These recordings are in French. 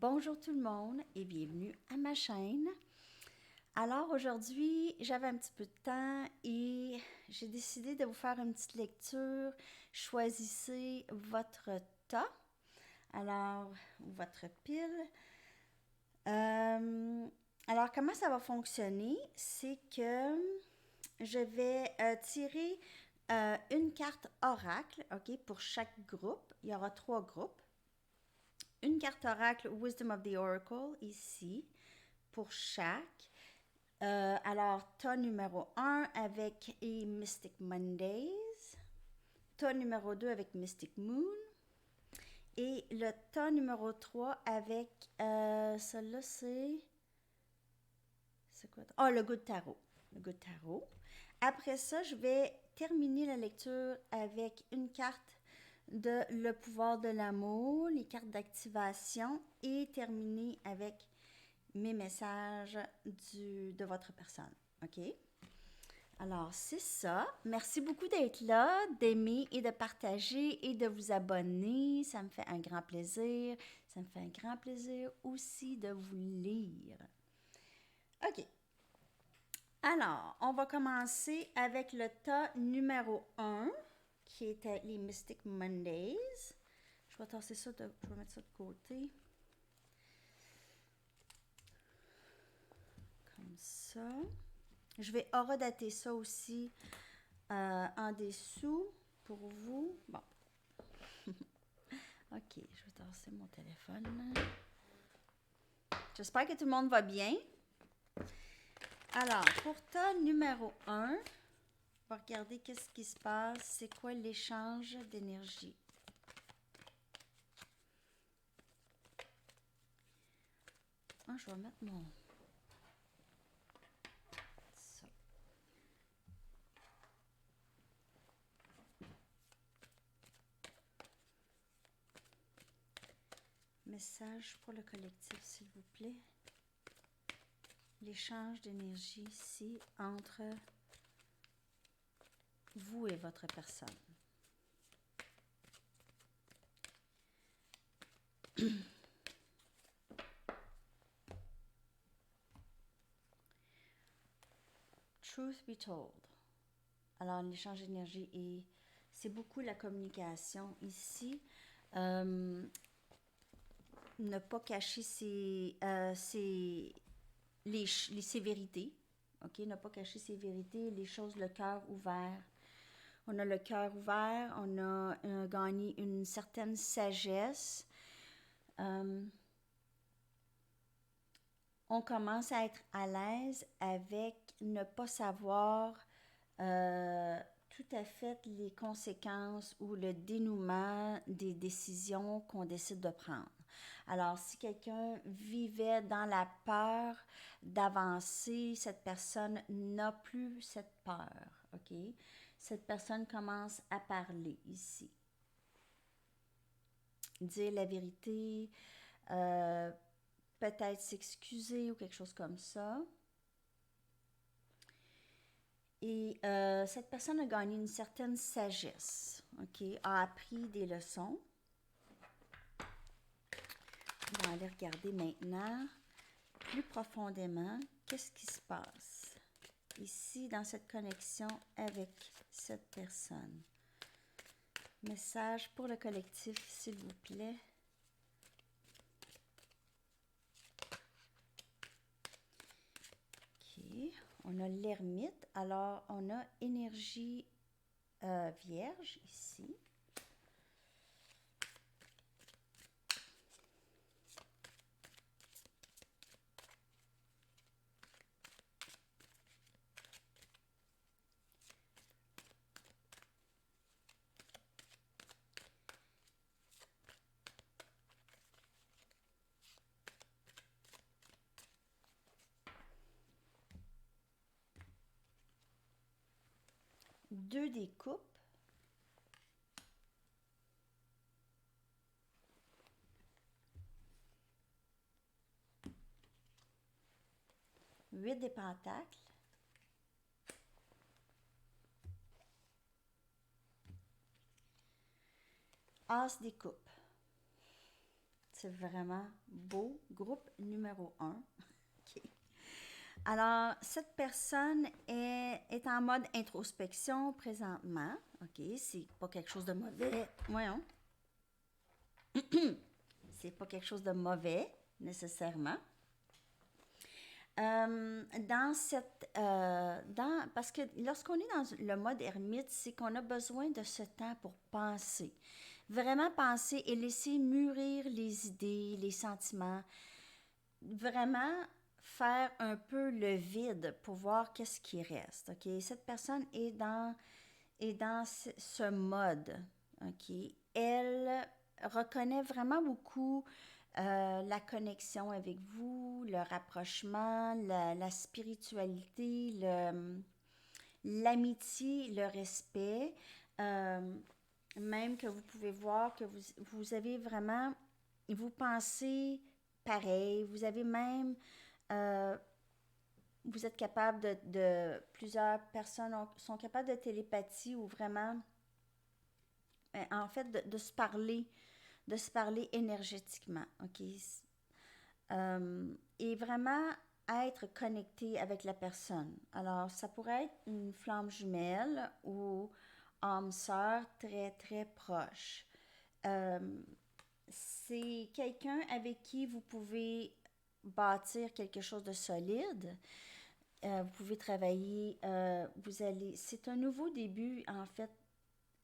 Bonjour tout le monde et bienvenue à ma chaîne. Alors aujourd'hui, j'avais un petit peu de temps et j'ai décidé de vous faire une petite lecture. Choisissez votre tas, alors votre pile. Alors comment ça va fonctionner? C'est que je vais tirer une carte oracle, ok, pour chaque groupe. Il y aura 3 groupes. Une carte oracle Wisdom of the Oracle ici pour chaque. Alors, tas numéro 1 avec Mystic Mondays, tas numéro 2 avec Mystic Moon et le tas numéro 3 avec, celle-là c'est quoi? Oh, le Good Tarot. Le Good Tarot. Après ça, je vais terminer la lecture avec une carte de le pouvoir de l'amour, les cartes d'activation et terminer avec mes messages de votre personne. OK? Alors, c'est ça. Merci beaucoup d'être là, d'aimer et de partager et de vous abonner. Ça me fait un grand plaisir. Ça me fait un grand plaisir aussi de vous lire. OK. Alors, on va commencer avec le tas numéro 1, qui était les Mystic Mondays. Je vais tasser ça, je vais mettre ça de côté. Comme ça. Je vais horodater ça aussi en dessous pour vous. Bon. OK, je vais tasser mon téléphone. J'espère que tout le monde va bien. Alors, pour tas numéro 1, on va regarder qu'est-ce qui se passe. C'est quoi l'échange d'énergie? Ah, je vais mettre mon... Ça. Message pour le collectif, s'il vous plaît. L'échange d'énergie ici entre vous et votre personne. Truth be told. Alors, l'échange d'énergie et c'est beaucoup la communication ici. Ne pas cacher ses vérités. OK? Ne pas cacher ses vérités, les choses, le cœur ouvert. On a le cœur ouvert, on a gagné une certaine sagesse. On commence à être à l'aise avec ne pas savoir tout à fait les conséquences ou le dénouement des décisions qu'on décide de prendre. Alors, si quelqu'un vivait dans la peur d'avancer, cette personne n'a plus cette peur, OK? Cette personne commence à parler ici. Dire la vérité, peut-être s'excuser ou quelque chose comme ça. Et cette personne a gagné une certaine sagesse, OK? A appris des leçons. On va aller regarder maintenant plus profondément qu'est-ce qui se passe ici dans cette connexion avec cette personne. Message pour le collectif, s'il vous plaît. OK. On a l'ermite. Alors, on a énergie vierge ici. Deux des coupes. Huit des pentacles. As des coupes. C'est vraiment beau. Groupe numéro un. OK. Alors, cette personne est en mode introspection présentement. OK, c'est pas quelque chose de mauvais. Voyons. C'est pas quelque chose de mauvais, nécessairement. Parce que lorsqu'on est dans le mode ermite, c'est qu'on a besoin de ce temps pour penser. Vraiment penser et laisser mûrir les idées, les sentiments. Vraiment faire un peu le vide pour voir qu'est-ce qui reste. OK? Cette personne est dans ce mode. OK? Elle reconnaît vraiment beaucoup la connexion avec vous, le rapprochement, la spiritualité, l'amitié, le respect. Euh, Même que vous pouvez voir que vous avez vraiment, vous pensez pareil, vous avez même, euh, vous êtes capable plusieurs personnes sont capables de télépathie ou vraiment, en fait, de se parler énergétiquement, ok? Et vraiment être connecté avec la personne. Alors, ça pourrait être une flamme jumelle ou âme sœur très, très proche. Euh, c'est quelqu'un avec qui vous pouvez bâtir quelque chose de solide. Vous pouvez travailler, c'est un nouveau début, en fait,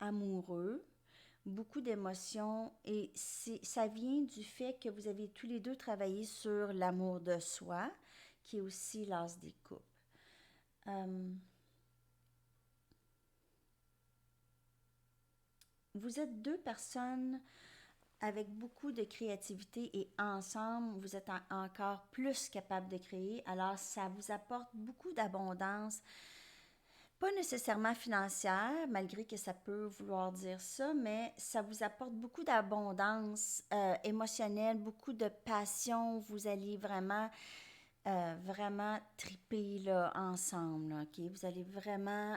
amoureux, beaucoup d'émotions et ça vient du fait que vous avez tous les deux travaillé sur l'amour de soi, qui est aussi l'as des coupes. Vous êtes deux personnes avec beaucoup de créativité et ensemble, vous êtes encore plus capable de créer. Alors, ça vous apporte beaucoup d'abondance, pas nécessairement financière, malgré que ça peut vouloir dire ça, mais ça vous apporte beaucoup d'abondance émotionnelle, beaucoup de passion. Vous allez vraiment triper là, ensemble. Là, OK? Vous allez vraiment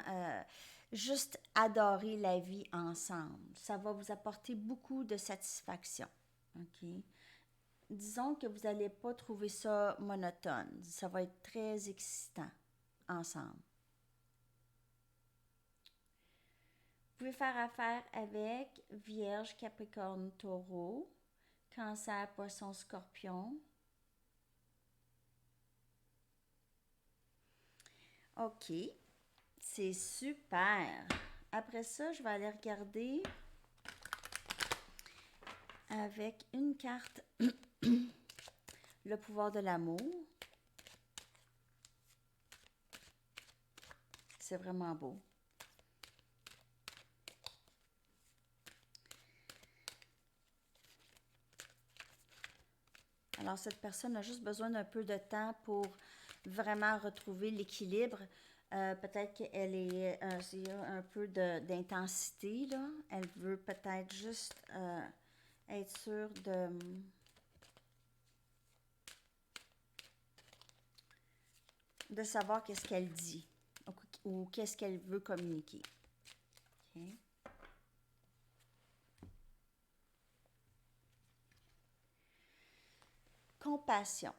juste adorer la vie ensemble. Ça va vous apporter beaucoup de satisfaction. OK? Disons que vous n'allez pas trouver ça monotone. Ça va être très excitant ensemble. Vous pouvez faire affaire avec Vierge, Capricorne, Taureau, Cancer, Poisson, Scorpion. OK, c'est super. Après ça, je vais aller regarder avec une carte le pouvoir de l'amour. C'est vraiment beau. Alors, cette personne a juste besoin d'un peu de temps pour vraiment retrouver l'équilibre. Peut-être qu'elle est un peu d'intensité, là. Elle veut peut-être juste être sûre de savoir qu'est-ce qu'elle dit ou qu'est-ce qu'elle veut communiquer. Okay. Compassion.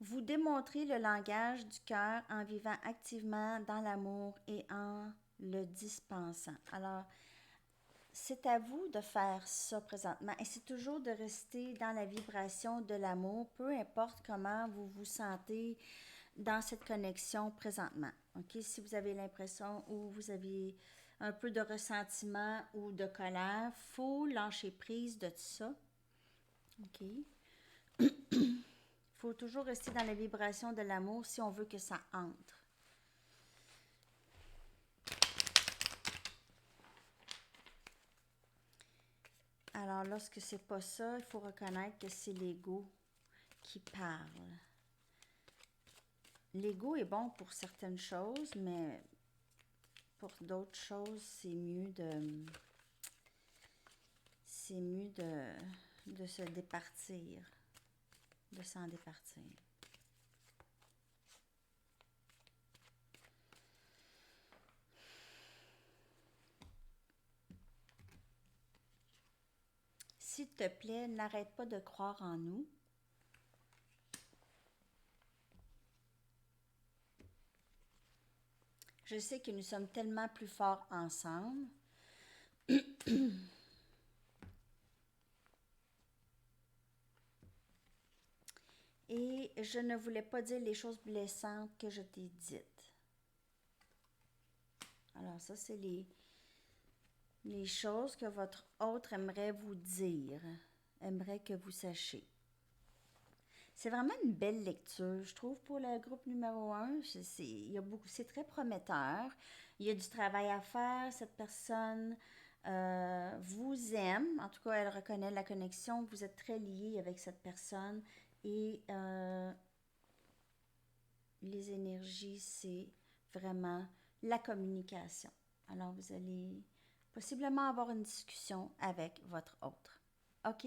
Vous démontrez le langage du cœur en vivant activement dans l'amour et en le dispensant. Alors, c'est à vous de faire ça présentement et c'est toujours de rester dans la vibration de l'amour, peu importe comment vous vous sentez dans cette connexion présentement. OK? Si vous avez l'impression ou vous avez un peu de ressentiment ou de colère, il faut lâcher prise de tout ça. OK? Il faut toujours rester dans la vibration de l'amour si on veut que ça entre. Alors, lorsque c'est pas ça, il faut reconnaître que c'est l'ego qui parle. L'ego est bon pour certaines choses, mais pour d'autres choses, c'est mieux de se départir, de s'en départir. s'il te plaît, n'arrête pas de croire en nous. Je sais que nous sommes tellement plus forts ensemble. Et je ne voulais pas dire les choses blessantes que je t'ai dites. Alors ça, c'est les choses que votre autre aimerait vous dire, aimerait que vous sachiez. C'est vraiment une belle lecture, je trouve, pour le groupe numéro 1. C'est très prometteur. Il y a du travail à faire. Cette personne vous aime. En tout cas, elle reconnaît la connexion. Vous êtes très liés avec cette personne. Et les énergies, c'est vraiment la communication. Alors, vous allez possiblement avoir une discussion avec votre autre. OK?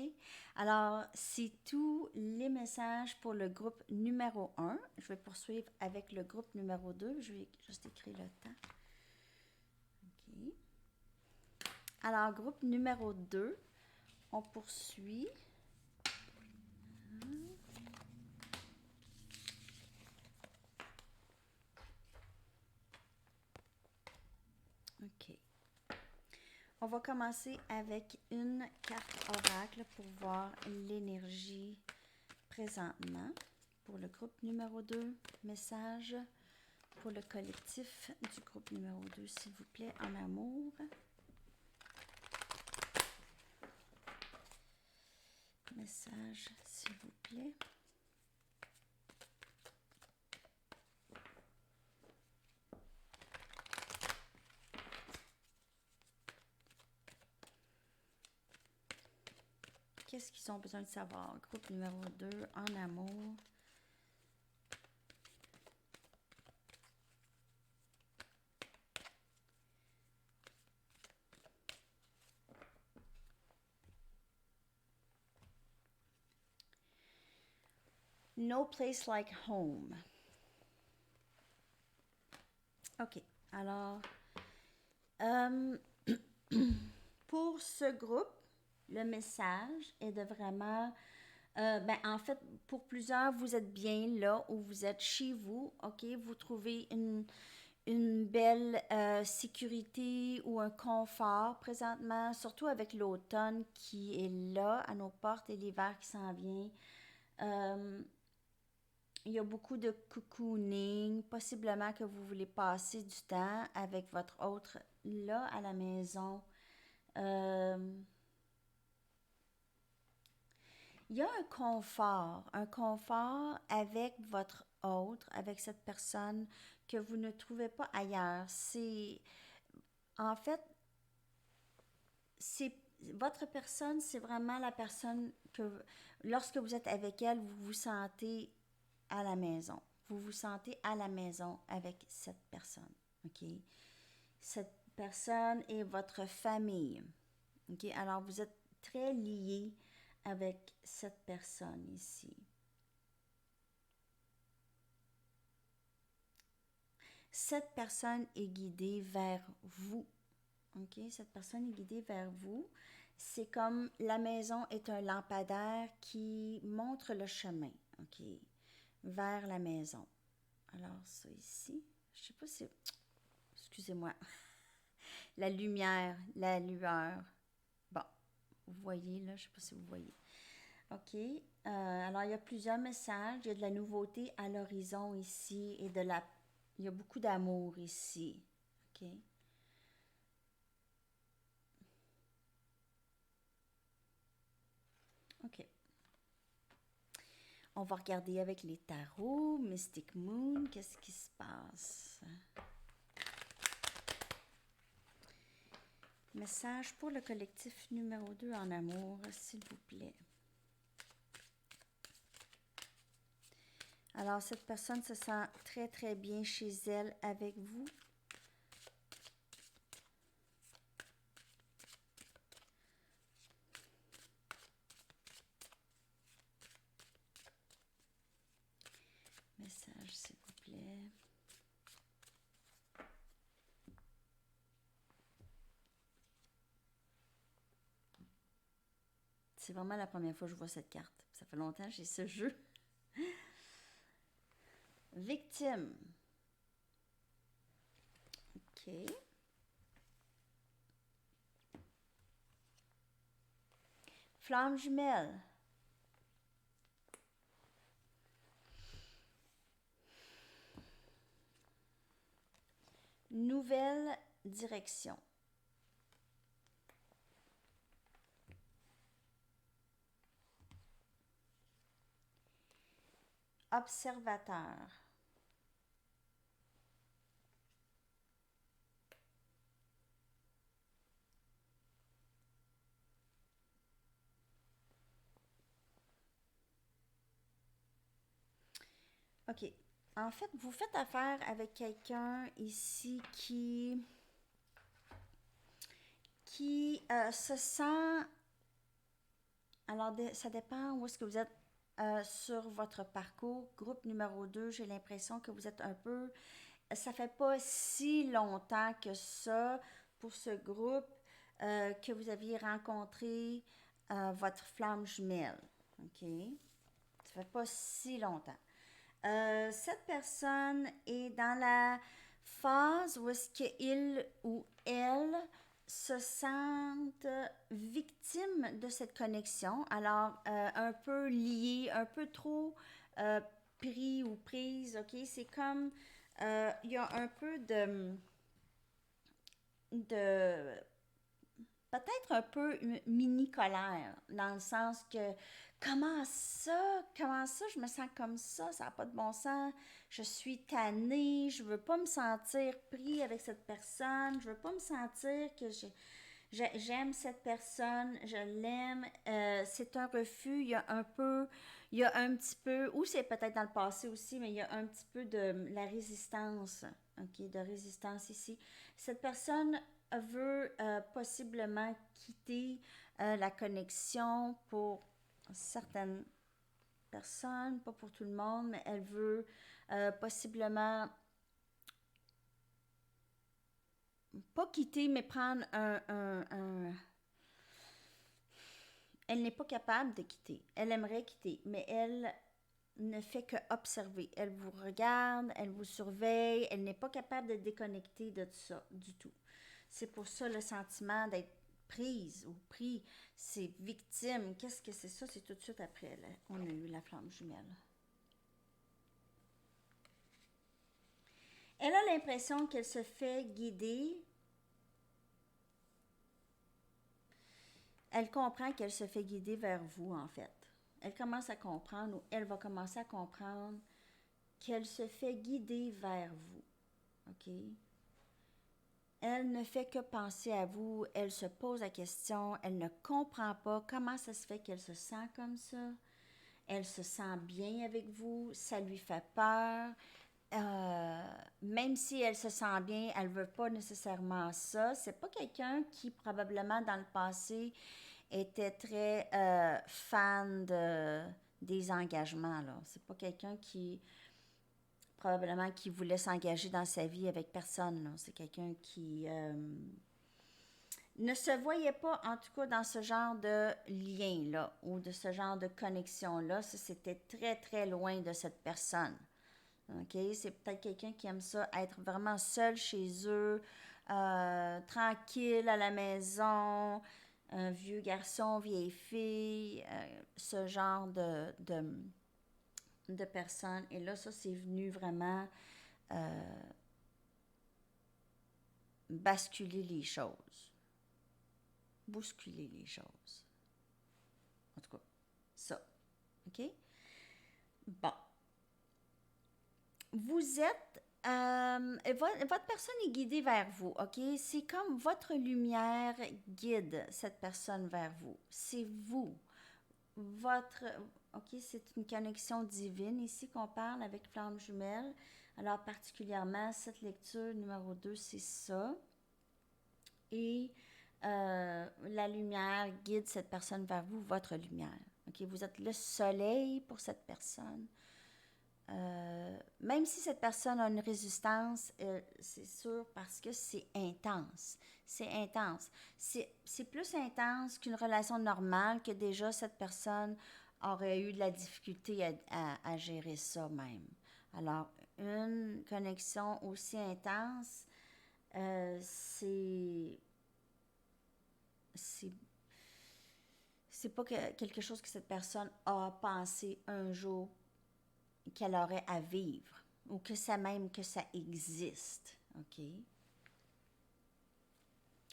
Alors, c'est tous les messages pour le groupe numéro 1. Je vais poursuivre avec le groupe numéro 2. Je vais juste écrire le temps. OK. Alors, groupe numéro 2, on poursuit. OK. On va commencer avec une carte oracle pour voir l'énergie présentement. Pour le groupe numéro 2, message pour le collectif du groupe numéro 2, s'il vous plaît, en amour. Message, s'il vous plaît. Qu'est-ce qu'ils ont besoin de savoir? Groupe numéro 2, en amour. No place like home. OK. Alors, pour ce groupe, le message est de vraiment... en fait, pour plusieurs, vous êtes bien là où vous êtes chez vous. OK? Vous trouvez une belle sécurité ou un confort présentement, surtout avec l'automne qui est là à nos portes et l'hiver qui s'en vient. Il y a beaucoup de cocooning, possiblement que vous voulez passer du temps avec votre autre là à la maison. Il y a un confort avec votre autre, avec cette personne que vous ne trouvez pas ailleurs. En fait, c'est votre personne, c'est vraiment la personne que, lorsque vous êtes avec elle, vous vous sentez à la maison. Vous vous sentez à la maison avec cette personne, OK? Cette personne est votre famille, OK? Alors, vous êtes très liés avec cette personne ici. Cette personne est guidée vers vous, OK? Cette personne est guidée vers vous. C'est comme la maison est un lampadaire qui montre le chemin, OK? Vers la maison. Alors, ça ici, je sais pas si... Excusez-moi. La lumière, la lueur. Bon, vous voyez là, je sais pas si vous voyez. OK. Alors, il y a plusieurs messages. Il y a de la nouveauté à l'horizon ici et il y a beaucoup d'amour ici. OK. OK. On va regarder avec les tarots, Mystic Moon, qu'est-ce qui se passe? Message pour le collectif numéro 2 en amour, s'il vous plaît. Alors, cette personne se sent très, très bien chez elle avec vous. Message, s'il vous plaît. C'est vraiment la première fois que je vois cette carte. Ça fait longtemps que j'ai ce jeu. Victime. OK. Flamme jumelle. Nouvelle direction. Observateur. OK. En fait, vous faites affaire avec quelqu'un ici qui se sent... Alors, ça dépend où est-ce que vous êtes sur votre parcours. Groupe numéro 2, j'ai l'impression que vous êtes un peu... Ça fait pas si longtemps que ça pour ce groupe que vous aviez rencontré votre flamme jumelle. OK? Ça fait pas si longtemps. Cette personne est dans la phase où est-ce qu'il ou elle se sentent victimes de cette connexion, alors un peu liés, un peu trop pris ou prise, ok? C'est comme, il y a un peu de peut-être un peu mini colère, dans le sens que comment ça, je me sens comme ça n'a pas de bon sens, je suis tannée, je veux pas me sentir pris avec cette personne, je veux pas me sentir que j'aime cette personne, je l'aime, c'est un refus, il y a un petit peu, ou c'est peut-être dans le passé aussi, mais il y a un petit peu de la résistance, ok, de résistance ici. Cette personne veut possiblement quitter la connexion pour certaines personnes, pas pour tout le monde, mais elle veut possiblement pas quitter, mais prendre elle n'est pas capable de quitter. Elle aimerait quitter, mais elle ne fait que observer. Elle vous regarde, elle vous surveille, elle n'est pas capable de déconnecter de ça du tout. C'est pour ça le sentiment d'être prise ou pris, c'est victime. Qu'est-ce que c'est ça? C'est tout de suite après. Là, on a eu la flamme jumelle. Elle a l'impression qu'elle se fait guider. Elle comprend qu'elle se fait guider vers vous, en fait. Elle commence à comprendre, ou elle va commencer à comprendre qu'elle se fait guider vers vous. OK? Elle ne fait que penser à vous, elle se pose la question, elle ne comprend pas comment ça se fait qu'elle se sent comme ça. Elle se sent bien avec vous, ça lui fait peur. Même si elle se sent bien, elle ne veut pas nécessairement ça. C'est pas quelqu'un qui probablement dans le passé était très fan des engagements. Là. C'est pas quelqu'un qui probablement qui voulait s'engager dans sa vie avec personne. Là. C'est quelqu'un qui ne se voyait pas, en tout cas, dans ce genre de lien-là ou de ce genre de connexion-là. Ça, c'était très, très loin de cette personne. OK? C'est peut-être quelqu'un qui aime ça, être vraiment seul chez eux, tranquille à la maison, un vieux garçon, vieille fille, ce genre de personnes. Et là, ça, c'est venu vraiment basculer les choses, bousculer les choses. En tout cas, ça. OK? Bon. Vous êtes... votre personne est guidée vers vous, OK? C'est comme votre lumière guide cette personne vers vous. C'est vous. Votre... OK, c'est une connexion divine ici qu'on parle avec Flamme Jumelle. Alors, particulièrement, cette lecture numéro 2, c'est ça. Et la lumière guide cette personne vers vous, votre lumière. OK, vous êtes le soleil pour cette personne. même si cette personne a une résistance, c'est sûr parce que c'est intense. C'est intense. C'est plus intense qu'une relation normale que déjà cette personne aurait eu de la difficulté à gérer ça même. Alors, une connexion aussi intense, c'est c'est pas quelque chose que cette personne a pensé un jour qu'elle aurait à vivre ou que ça même que ça existe. OK?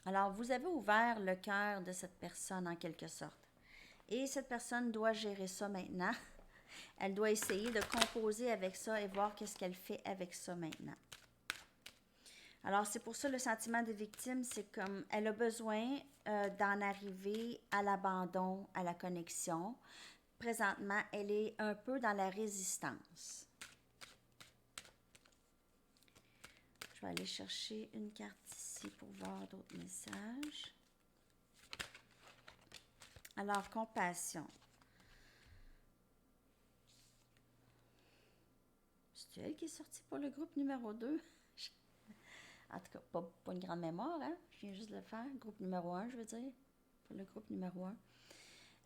Alors, vous avez ouvert le cœur de cette personne en quelque sorte. Et cette personne doit gérer ça maintenant. Elle doit essayer de composer avec ça et voir qu'est-ce qu'elle fait avec ça maintenant. Alors, c'est pour ça le sentiment de victime, c'est comme elle a besoin d'en arriver à l'abandon, à la connexion. Présentement, elle est un peu dans la résistance. Je vais aller chercher une carte ici pour voir d'autres messages. Alors, compassion. C'est elle qui est sortie pour le groupe numéro 2? En tout cas, pas une grande mémoire, hein? Je viens juste de le faire. Groupe numéro 1, je veux dire. Pour le groupe numéro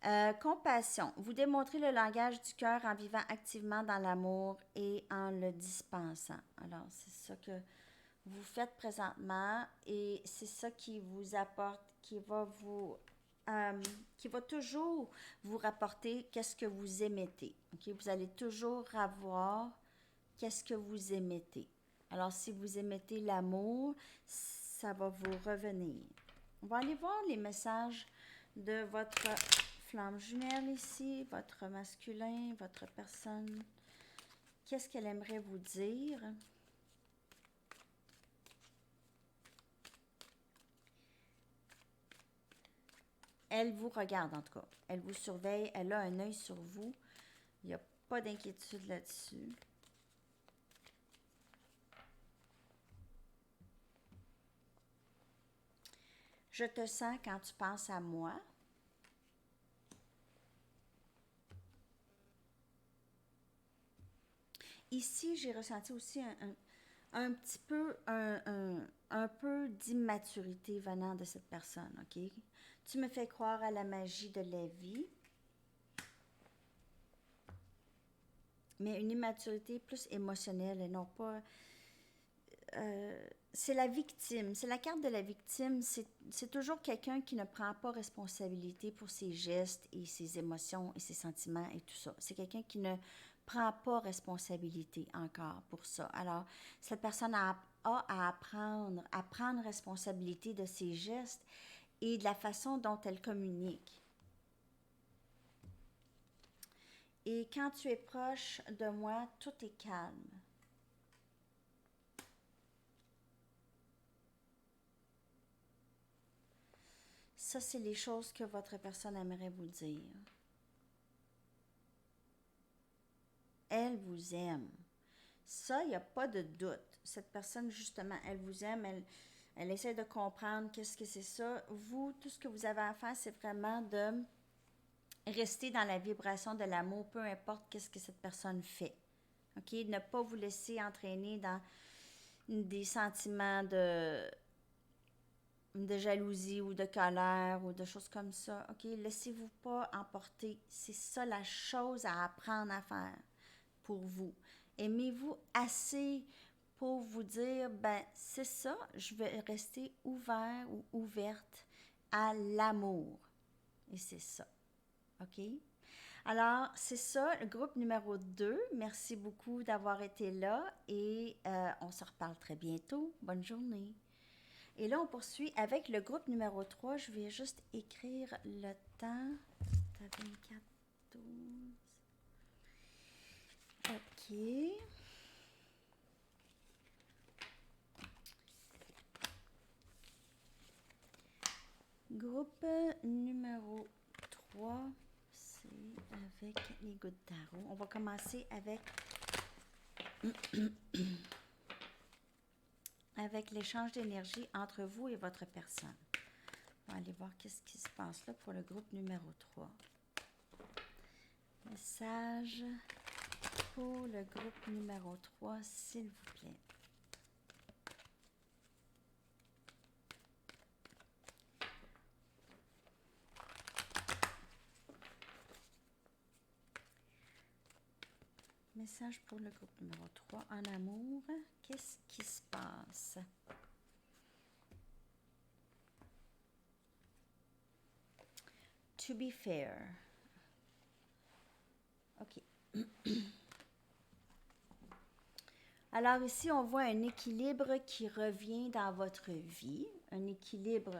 1. Compassion. Vous démontrez le langage du cœur en vivant activement dans l'amour et en le dispensant. Alors, c'est ça que vous faites présentement et c'est ça qui vous apporte, qui va toujours vous rapporter qu'est-ce que vous émettez. Okay? Vous allez toujours avoir qu'est-ce que vous émettez. Alors, si vous émettez l'amour, ça va vous revenir. On va aller voir les messages de votre flamme jumelle ici, votre masculin, votre personne. Qu'est-ce qu'elle aimerait vous dire? Elle vous regarde en tout cas. Elle vous surveille, elle a un œil sur vous. Il n'y a pas d'inquiétude là-dessus. Je te sens quand tu penses à moi. Ici, j'ai ressenti aussi un petit peu, un peu d'immaturité venant de cette personne, OK? Tu me fais croire à la magie de la vie, mais une immaturité plus émotionnelle et non pas... c'est la victime, c'est la carte de la victime, c'est toujours quelqu'un qui ne prend pas responsabilité pour ses gestes et ses émotions et ses sentiments et tout ça. C'est quelqu'un qui ne prend pas responsabilité encore pour ça. Alors, cette personne a à apprendre, à prendre responsabilité de ses gestes et de la façon dont elle communique. Et quand tu es proche de moi, tout est calme. Ça, c'est les choses que votre personne aimerait vous dire. Elle vous aime. Ça, il n'y a pas de doute. Cette personne, justement, elle vous aime, elle essaie de comprendre qu'est-ce que c'est ça. Vous, tout ce que vous avez à faire, c'est vraiment de rester dans la vibration de l'amour, peu importe qu'est-ce que cette personne fait. OK? Ne pas vous laisser entraîner dans des sentiments de jalousie ou de colère ou de choses comme ça. OK? Laissez-vous pas emporter. C'est ça la chose à apprendre à faire pour vous. Aimez-vous assez pour vous dire, ben c'est ça, je vais rester ouvert ou ouverte à l'amour. Et c'est ça. OK? Alors, c'est ça, le groupe numéro 2. Merci beaucoup d'avoir été là et on se reparle très bientôt. Bonne journée. Et là, on poursuit avec le groupe numéro 3. Je vais juste écrire le temps. 24, 12. OK. Groupe numéro 3, c'est avec les gouttes de tarot. On va commencer avec avec l'échange d'énergie entre vous et votre personne. On va aller voir qu'est-ce qui se passe là pour le groupe numéro 3. Message pour le groupe numéro 3, s'il vous plaît. Message pour le groupe numéro 3 en amour. Qu'est-ce qui se passe? To be fair. OK. Alors ici, on voit un équilibre qui revient dans votre vie. Un équilibre,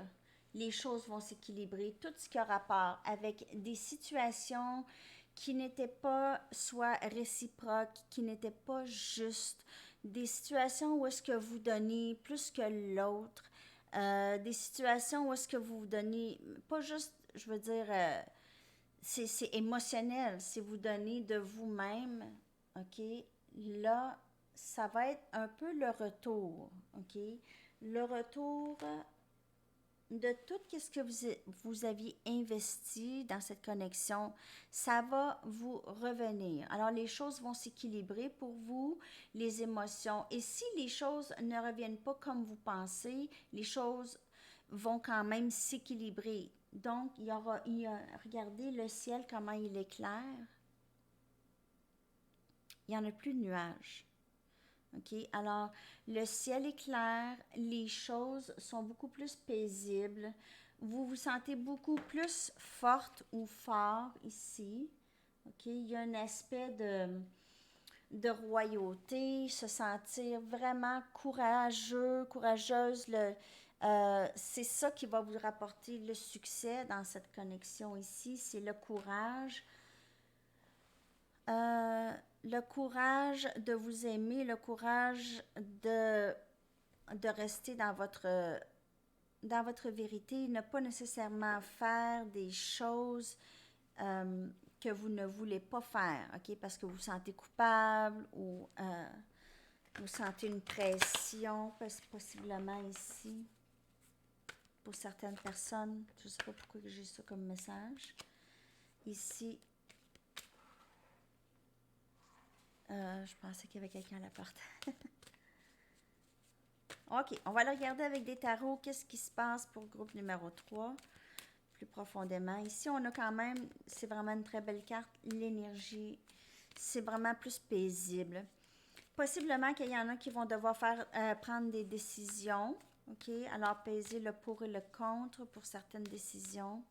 les choses vont s'équilibrer. Tout ce qui a rapport avec des situations qui n'étaient pas soit réciproques, qui n'étaient pas justes, des situations où est-ce que vous donnez plus que l'autre, des situations où est-ce que vous donnez, pas juste, je veux dire, c'est émotionnel, c'est vous donner de vous-même, OK? Là, ça va être un peu le retour, OK? Le retour de tout ce que vous aviez investi dans cette connexion, ça va vous revenir. Alors, les choses vont s'équilibrer pour vous, les émotions. Et si les choses ne reviennent pas comme vous pensez, les choses vont quand même s'équilibrer. Donc, regardez le ciel, comment il est clair. Il n'y en a plus de nuages. OK? Alors, le ciel est clair, les choses sont beaucoup plus paisibles. Vous vous sentez beaucoup plus forte ou fort ici. OK? Il y a un aspect de royauté, se sentir vraiment courageux, courageuse. C'est ça qui va vous rapporter le succès dans cette connexion ici, c'est le courage. Le courage de vous aimer, le courage de rester dans votre vérité, ne pas nécessairement faire des choses que vous ne voulez pas faire, OK? Parce que vous vous sentez coupable ou vous sentez une pression, possiblement ici, pour certaines personnes. Je ne sais pas pourquoi j'ai ça comme message. Ici, je pensais qu'il y avait quelqu'un à la porte. OK, on va le regarder avec des tarots. Qu'est-ce qui se passe pour le groupe numéro 3, plus profondément. Ici, on a quand même, c'est vraiment une très belle carte, l'énergie. C'est vraiment plus paisible. Possiblement qu'il y en a qui vont devoir prendre des décisions. OK, alors peser le pour et le contre pour certaines décisions.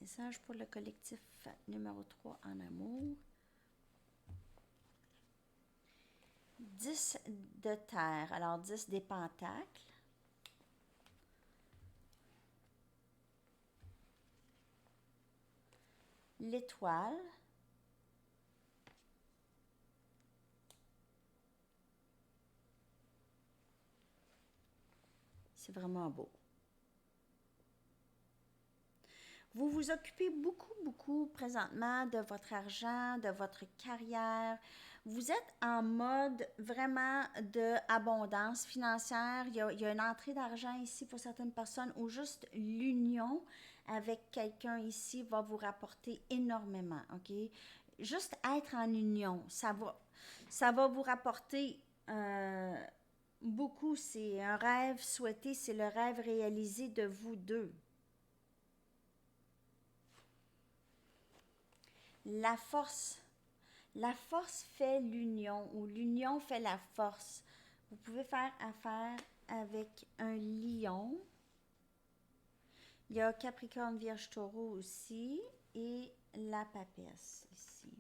Message pour le collectif numéro 3 en amour. 10 de terre, alors 10 des pentacles. L'étoile. C'est vraiment beau. Vous vous occupez beaucoup présentement de votre argent, de votre carrière. Vous êtes en mode vraiment d'abondance financière. Il y a une entrée d'argent ici pour certaines personnes ou juste l'union avec quelqu'un ici va vous rapporter énormément, OK? Juste être en union, ça va vous rapporter beaucoup. C'est un rêve souhaité, c'est le rêve réalisé de vous deux. La force fait l'union ou l'union fait la force. Vous pouvez faire affaire avec un lion. Il y a Capricorne, Vierge, Taureau aussi et la papesse ici.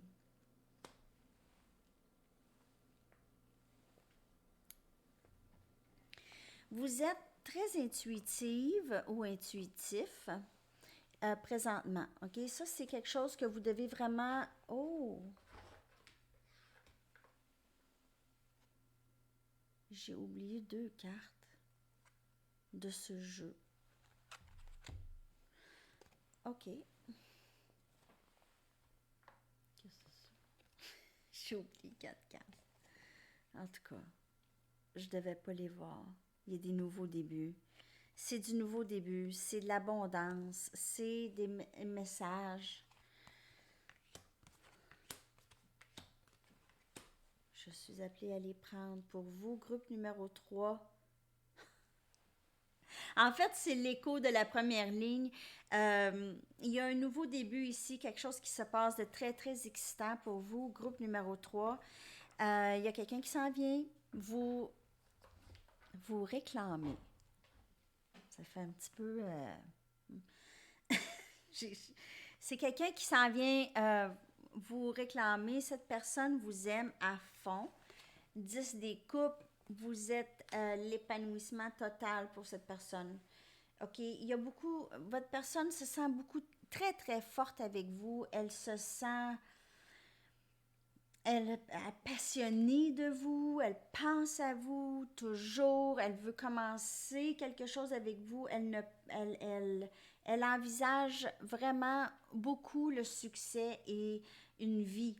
Vous êtes très intuitive ou intuitif présentement. OK? Ça, c'est quelque chose que vous devez vraiment... Oh! J'ai oublié 2 cartes de ce jeu. OK. Qu'est-ce que c'est ça? J'ai oublié 4 cartes. En tout cas, je devais pas les voir. Il y a des nouveaux débuts. C'est du nouveau début, c'est de l'abondance, c'est des messages. Je suis appelée à les prendre pour vous. Groupe numéro 3. En fait, c'est l'écho de la première ligne. Il y a un nouveau début ici, quelque chose qui se passe de très, très excitant pour vous. Groupe numéro 3. Il y a quelqu'un qui s'en vient. Vous réclamez. Ça fait un petit peu... c'est quelqu'un qui s'en vient vous réclamer. Cette personne vous aime à fond. 10 des coupes, vous êtes l'épanouissement total pour cette personne. OK? Il y a beaucoup... Votre personne se sent beaucoup, très, très forte avec vous. Elle se sent... Elle est passionnée de vous, elle pense à vous toujours, elle veut commencer quelque chose avec vous, elle envisage vraiment beaucoup le succès et une vie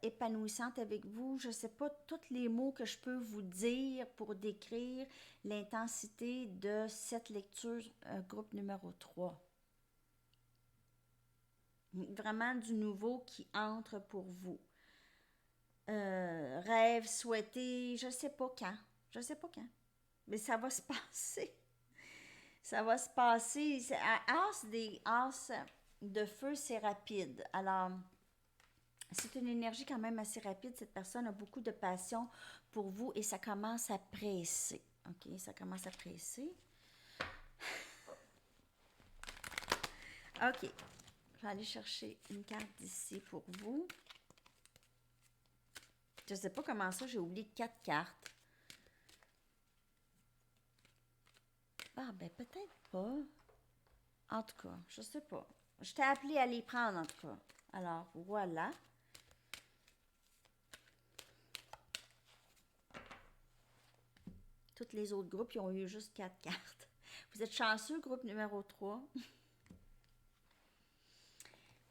épanouissante avec vous. Je ne sais pas tous les mots que je peux vous dire pour décrire l'intensité de cette lecture, groupe numéro 3. Vraiment du nouveau qui entre pour vous. Rêve, souhaité, je sais pas quand. Je sais pas quand. Mais ça va se passer. Ça va se passer. As de feu, c'est rapide. Alors, c'est une énergie quand même assez rapide. Cette personne a beaucoup de passion pour vous et ça commence à presser. OK, ça commence à presser. OK. Je vais aller chercher une carte d'ici pour vous. Je sais pas comment ça, j'ai oublié 4 cartes. Ah, ben peut-être pas. En tout cas, je sais pas. Je t'ai appelé à les prendre, en tout cas. Alors, voilà. Tous les autres groupes, ils ont eu juste 4 cartes. Vous êtes chanceux, groupe numéro 3.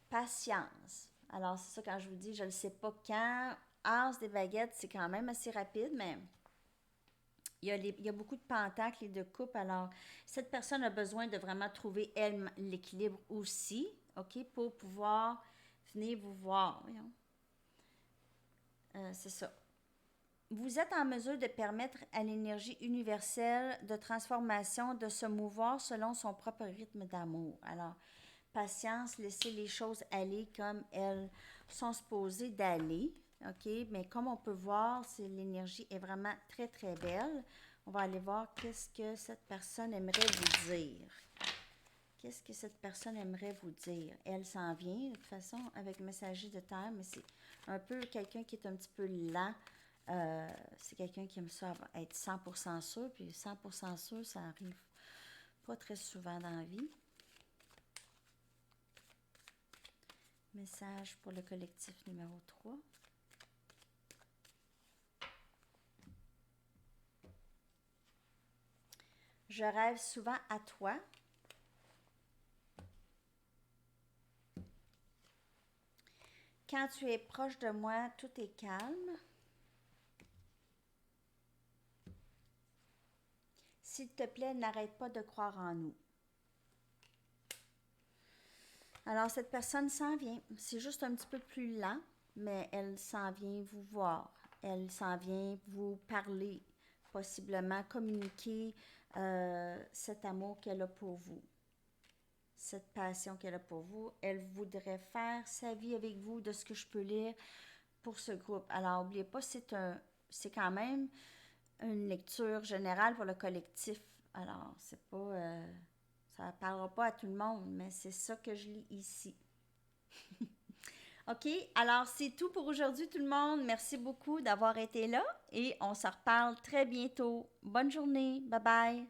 Patience. Alors, c'est ça quand je vous dis, je ne sais pas quand. As des baguettes, c'est quand même assez rapide, mais il y a beaucoup de pentacles et de coupes. Alors, cette personne a besoin de vraiment trouver, elle, l'équilibre aussi, OK, pour pouvoir venir vous voir. C'est ça. Vous êtes en mesure de permettre à l'énergie universelle de transformation de se mouvoir selon son propre rythme d'amour. Alors, patience, laissez les choses aller comme elles sont supposées d'aller. OK? Mais comme on peut voir, l'énergie est vraiment très, très belle. On va aller voir qu'est-ce que cette personne aimerait vous dire. Qu'est-ce que cette personne aimerait vous dire? Elle s'en vient, de toute façon, avec Messager de Terre, mais c'est un peu quelqu'un qui est un petit peu lent. C'est quelqu'un qui aime ça être 100% sûr, puis 100% sûr, ça arrive pas très souvent dans la vie. Message pour le collectif numéro 3. Je rêve souvent à toi. Quand tu es proche de moi, tout est calme. S'il te plaît, n'arrête pas de croire en nous. Alors, cette personne s'en vient. C'est juste un petit peu plus lent, mais elle s'en vient vous voir. Elle s'en vient vous parler, possiblement communiquer cet amour qu'elle a pour vous, cette passion qu'elle a pour vous. Elle voudrait faire sa vie avec vous, de ce que je peux lire pour ce groupe. Alors, n'oubliez pas, c'est quand même une lecture générale pour le collectif. Alors, c'est pas... ça ne parlera pas à tout le monde, mais c'est ça que je lis ici. OK, alors c'est tout pour aujourd'hui tout le monde. Merci beaucoup d'avoir été là et on se reparle très bientôt. Bonne journée. Bye bye.